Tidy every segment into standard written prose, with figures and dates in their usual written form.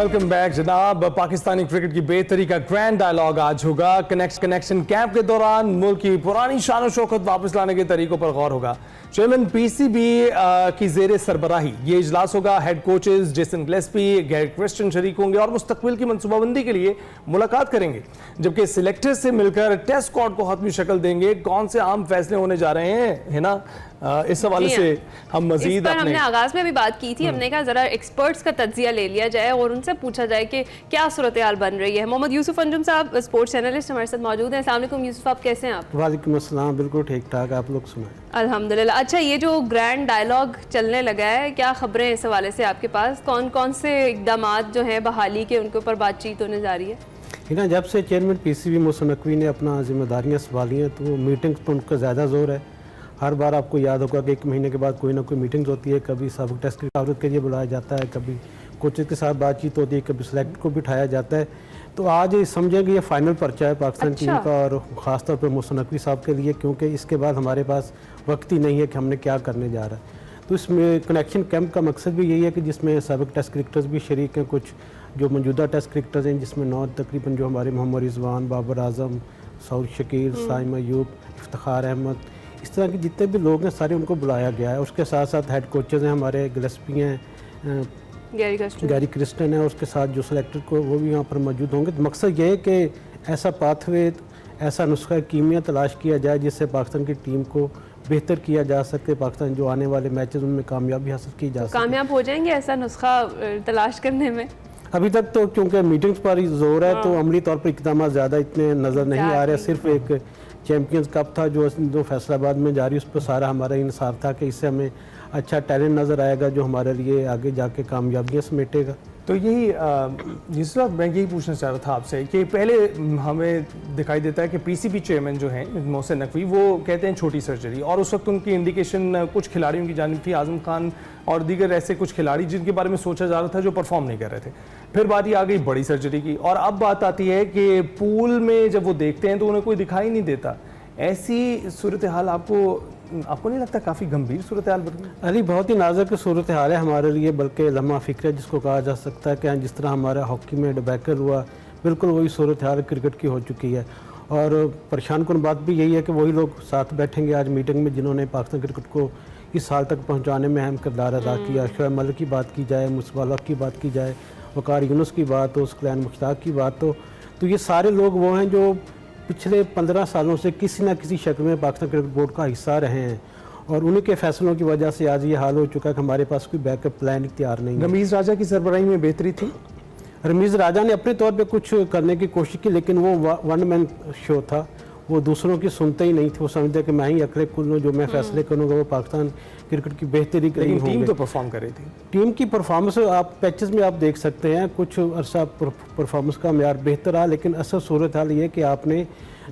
Welcome back जनाब। Pakistani cricket की बेहतरी का ग्रैंड डायलॉग आज होगा। कनेक्शन कैंप के दौरान मुल्क की पुरानी शान और शौकत वापस लाने के तरीकों पर गौर होगा। चेयरमैन पीसीबी की जेर सरबराही ये इजलास होगा। Head coaches Jason Gillespie, Gary Kristen शरीक होंगे और मुस्तकबिल की मनसूबाबंदी के लिए मुलाकात करेंगे, जबकि सिलेक्टर्स से मिलकर टेस्ट स्क्वाड को हतमी शक्ल देंगे। कौन से अहम फैसले होने जा रहे हैं, है ना, इस हवाले से हम मजीद हमने आगाज में भी बात की थी। हमने कहा जरा एक्सपर्ट्स का तज्जिया ले लिया जाए और उनसे पूछा जाए कि क्या सूरत हाल बन रही है। मोहम्मद यूसुफ अंजुम साहब स्पोर्ट्स एनालिस्ट हमारे साथ मौजूद हैं। अस्सलाम वालेकुम यूसुफ, आप कैसे हैं? आप? वालेकुम अस्सलाम, बिल्कुल ठीक ठाक, आप लोग सुनाएं? अल्हम्दुलिल्लाह। अच्छा, ये जो ग्रैंड डायलॉग चलने लगा है, क्या खबरें इस हवाले से आपके पास? कौन कौन से इकदाम जो हैं बहाली के, उनके ऊपर बातचीत होने जा रही है? ना, जब से चेयरमैन पीसीबी मोहसिन नकवी ने अपना जिम्मेदारियाँ संभाली हैं तो मीटिंग्स पर उनका ज़्यादा जोर है। हर बार आपको याद होगा कि 1 महीने के बाद कोई ना कोई मीटिंग्स होती है। कभी सबक टेस्ट की आवरत के लिए बुलाया जाता है, कभी कोचेस के साथ बातचीत होती है, कभी सेलेक्ट को बिठाया जाता है। तो आज समझें कि ये फाइनल पर्चा है पाकिस्तान टीम का और ख़ासतौर पर मोहसिन नकवी साहब के लिए, क्योंकि इसके बाद हमारे पास वक्त ही नहीं है कि हमने क्या करने जा रहा है। तो इसमें कनेक्शन कैंप का मकसद भी यही है कि जिसमें सबक टेस्ट क्रिकेटर्स भी शरीक हैं, कुछ जो मौजूदा टेस्ट क्रिकेटर्स हैं जिसमें 9 तकरीबन जो हमारे मोहम्मद रिजवान, बाबर आजम, सऊद शकील, साइम अयूब, इफ्तिखार अहमद, इस तरह के जितने भी लोग हैं सारे उनको बुलाया गया है। उसके साथ साथ हेड कोचेज़ हैं हमारे, गिलेस्पी हैं, गैरी क्रिस्टन है, और उसके साथ जो सेलेक्टर को वो भी यहाँ पर मौजूद होंगे। तो मकसद ये है कि ऐसा पाथवे, ऐसा नुस्खा कीमिया तलाश किया जाए जिससे पाकिस्तान की टीम को बेहतर किया जा सके, पाकिस्तान जो आने वाले मैचेस उनमें कामयाबी हासिल की जा सके। कामयाब हो जाएंगे ऐसा नुस्खा तलाश करने में? अभी तक तो क्योंकि मीटिंग्स पर ही जोर है तो अमली तौर पर इकदाम ज़्यादा इतने नज़र नहीं आ रहे। सिर्फ एक चैम्पियंस कप था जो फैसलाबाद में जारी, उस पर सारा हमारा इंसाफ था कि इससे हमें अच्छा टैलेंट नज़र आएगा जो हमारे लिए आगे जाके कामयाबियाँ समेटेगा। तो यही जिस वक्त मैं यही पूछना चाह रहा था आपसे कि पहले हमें दिखाई देता है कि पीसीबी चेयरमैन जो हैं मोहसिन नकवी वो कहते हैं छोटी सर्जरी, और उस वक्त उनकी इंडिकेशन कुछ खिलाड़ियों की जानिब थी, आजम खान और दीगर ऐसे कुछ खिलाड़ी जिनके बारे में सोचा जा रहा था जो परफॉर्म नहीं कर रहे थे। फिर बात आ गई बड़ी सर्जरी की, और अब बात आती है कि पूल में जब वो देखते हैं तो उन्हें कोई दिखाई नहीं देता। ऐसी सूरत हाल आपको नहीं लगता काफ़ी गंभीर सूरत हाल बन गई? अरे बहुत ही नाजुक सूरत हाल है हमारे लिए, बल्कि लम्हा फ़िक्र है जिसको कहा जा सकता है कि जिस तरह हमारा हॉकी में डिबैकल हुआ, बिल्कुल वही सूरत हाल क्रिकेट की हो चुकी है। और परेशान कुन बात भी यही है कि वही लोग साथ बैठेंगे आज मीटिंग में जिन्होंने पाकिस्तान क्रिकेट को इस साल तक पहुँचाने में अहम किरदार अदा किया। शोएब मलिक की बात की जाए, मुसबाल हक की बात की जाए, वकार यूनुस की बात हो, सुकैन मुश्ताक की बात हो, तो ये सारे लोग वो हैं जो पिछले 15 सालों से किसी न किसी शक्ल में पाकिस्तान क्रिकेट बोर्ड का हिस्सा रहे हैं, और उन्हीं के फैसलों की वजह से आज ये हाल हो चुका है कि हमारे पास कोई बैकअप प्लान तैयार नहीं है। रमीज़ राजा की सरबराही में बेहतरी थी। रमीज़ राजा ने अपने तौर पे कुछ करने की कोशिश की, लेकिन वो वन मैन शो था, वो दूसरों की सुनते ही नहीं थे। वो समझते कि मैं ही अकेले कुल जो मैं फैसले करूँगा वो पाकिस्तान क्रिकेट की बेहतरी के लिए टीम तो परफॉर्म कर रही थी। टीम की परफॉर्मेंस आप पैचेस में आप देख सकते हैं, कुछ अरसा परफॉर्मेंस का मेयार बेहतर रहा, लेकिन असल सूरत हाल ये कि आपने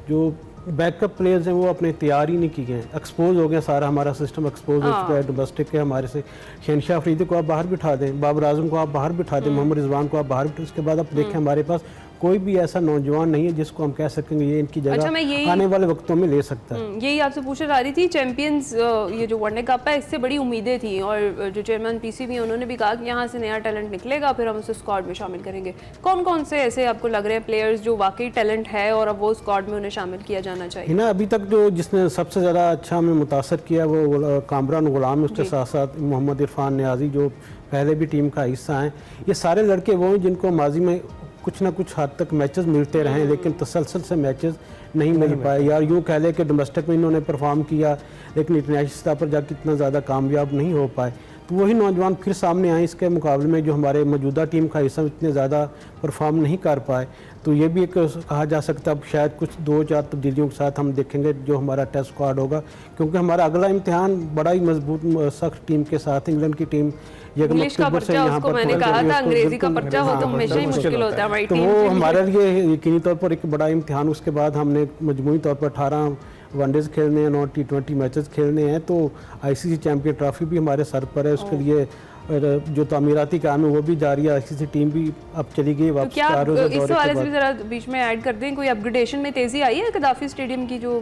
जो बैकअप प्लेयर्स हैं वो अपने तैयार ही नहीं किए हैं, एक्सपोज हो गया, सारा हमारा सिस्टम एक्सपोज हो चुका है डोमेस्टिक के हमारे से। शहनशाह अफरीदी को आप बाहर बिठा दें, बाबर आजम को आप बाहर बिठा दें, मोहम्मद रिजवान को आप बाहर बिठा, उसके बाद आप देखें हमारे पास कोई भी ऐसा नौजवान नहीं है जिसको हम कह सकेंगे ये इनकी जगह आने वाले वक्तों में ले सकता है। यही आपसे पूछने जा रही थी। चैंपियंस ये जो वनडे कप है इससे बड़ी उम्मीदें थी, और जो चेयरमैन पीसीबी हैं उन्होंने भी कहा कि यहाँ से नया टैलेंट निकलेगा, फिर हम उसे स्क्वाड में शामिल करेंगे। कौन कौन से ऐसे आपको लग रहे हैं प्लेयर्स जो वाकई टैलेंट है और अब वो स्क्वाड में उन्हें शामिल किया जाना चाहिए? ना, अभी तक जो जिसने सबसे ज़्यादा अच्छा हमें मुतासर किया वो कामरान गुलाम, उसके साथ साथ मोहम्मद इरफान नियाजी जो पहले भी टीम का हिस्सा हैं। ये सारे लड़के वो हैं जिनको माजी में कुछ ना कुछ हद तक मैचेस मिलते रहे, लेकिन तसलसल से मैचेस नहीं मिल पाए। यार यूँ कह लें कि डोमेस्टिक में इन्होंने परफॉर्म किया लेकिन इंटरनेशनल स्तर पर जाकर इतना ज़्यादा कामयाब नहीं हो पाए। तो वही नौजवान फिर सामने आए इसके मुकाबले में जो हमारे मौजूदा टीम का हिस्सा इतने ज़्यादा परफॉर्म नहीं कर पाए। तो ये भी एक कहा जा सकता है अब शायद कुछ 2-4 तब्दीलियों के साथ हम देखेंगे जो हमारा टेस्ट स्क्वाड होगा, क्योंकि हमारा अगला इम्तिहान बड़ा ही मजबूत सख्त टीम के साथ इंग्लैंड की टीम इंग्लिश का पर्चा, उसको मैंने कहा था अंग्रेजी का पर्चा हो तो हमेशा ही मुश्किल होता है हमारी टीम। तो वो हमारे लिए यकीनी तौर पर एक बड़ा इम्तिहान। उसके बाद हमने मजमूई तौर पर 18 वनडेज खेलने हैं, 9 T20 मैचेस खेलने हैं, तो आईसीसी चैंपियन ट्रॉफी भी हमारे सर पर है। उसके लिए जो तामीराती काम है वो भी जारी है। आईसीसी टीम भी अब चली गई वापस। क्या इस वाले से भी जरा बीच में ऐड कर दें, कोई अपग्रेडेशन में तेजी आई है गद्दाफी स्टेडियम की जो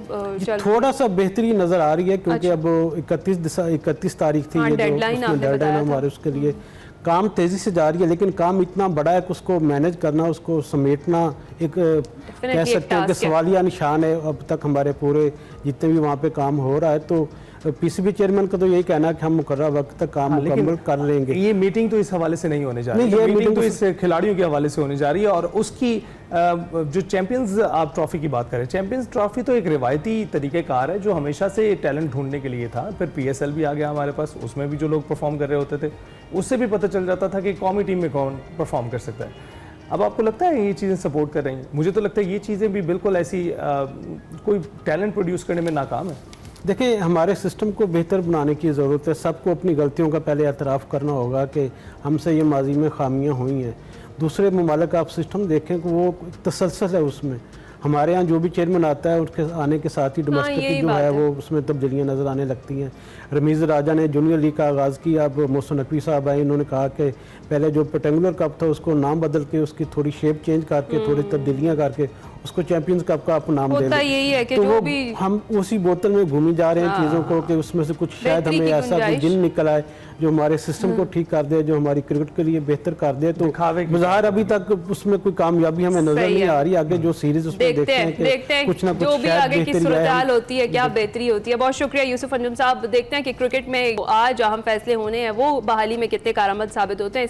थोड़ा सा बेहतरी नजर आ रही है, क्योंकि अब 31 तारीख थी डेडलाइन हमारे उसके लिए काम तेज़ी से जा रही है, लेकिन काम इतना बड़ा है कि उसको मैनेज करना, उसको समेटना एक कह एक सकते हैं कि task है। सवालिया निशान है अब तक हमारे पूरे जितने भी वहाँ पे काम हो रहा है। तो पीसीबी चेयरमैन का तो यही कहना है कि हम मुकर्रर वक्त तक काम मुकम्मल कर लेंगे। ये मीटिंग तो इस हवाले से नहीं होने जा रही नहीं, है, ये मीटिंग तो मीटिंग इस खिलाड़ियों के हवाले से होने जा रही है। और उसकी जो चैंपियंस आप ट्रॉफी की बात करें, चैंपियंस ट्रॉफी तो एक रिवायती तरीक़ेकार है जो हमेशा से टैलेंट ढूंढने के लिए था। फिर पीएसएल भी आ गया हमारे पास, उसमें भी जो लोग परफॉर्म कर रहे होते थे उससे भी पता चल जाता था कि कौमी टीम में कौन परफॉर्म कर सकता है। अब आपको लगता है ये चीज़ें सपोर्ट कर रही हैं? मुझे तो लगता है ये चीज़ें भी बिल्कुल ऐसी कोई टैलेंट प्रोड्यूस करने में नाकाम है। देखिए, हमारे सिस्टम को बेहतर बनाने की ज़रूरत है। सबको अपनी गलतियों का पहले एतराफ़ करना होगा कि हमसे ये माजी में खामियां हुई हैं। दूसरे ममालिक आप सिस्टम देखें कि वो तसलसल है उसमें। हमारे यहाँ जो भी चेयरमैन आता है उसके आने के साथ ही डोमेस्टिक यही जो बात है है। वो उसमें तब्दीलियाँ नज़र आने लगती हैं। रमीज़ राजा ने जूनियर लीग का आगाज़ किया, अब मोहसिन नकवी साहब आए, इन्होंने कहा कि पहले जो रेक्टेंगुलर कप था उसको नाम बदल के उसकी थोड़ी शेप चेंज करके थोड़ी तब्दीलियाँ करके उसको चैंपियंस कप का आप नाम दे होता दें। यही है कि तो जो वो भी हम उसी बोतल में घूमी जा रहे हैं चीज़ों को कि उसमें से कुछ शायद बेहतरी हमें की ऐसा कोई गुंजाइश। जिन निकल आए जो हमारे सिस्टम को ठीक कर दे, जो हमारी क्रिकेट के लिए बेहतर कर दे। तो दिखावे की बाजार अभी तक उसमें कोई कामयाबी हमें नजर सही नहीं है। आ रही। आगे जो सीरीज उसमें देखते हैं कि कुछ ना कुछ जो भी शायद आगे की बेहतरी आए। सूरत होती है, क्या बेहतरी होती है। बहुत शुक्रिया यूसुफ अंजुम साहब। देखते हैं कि क्रिकेट में आज अहम फैसले होने हैं वो बहाली में कितने कारआमद साबित होते हैं।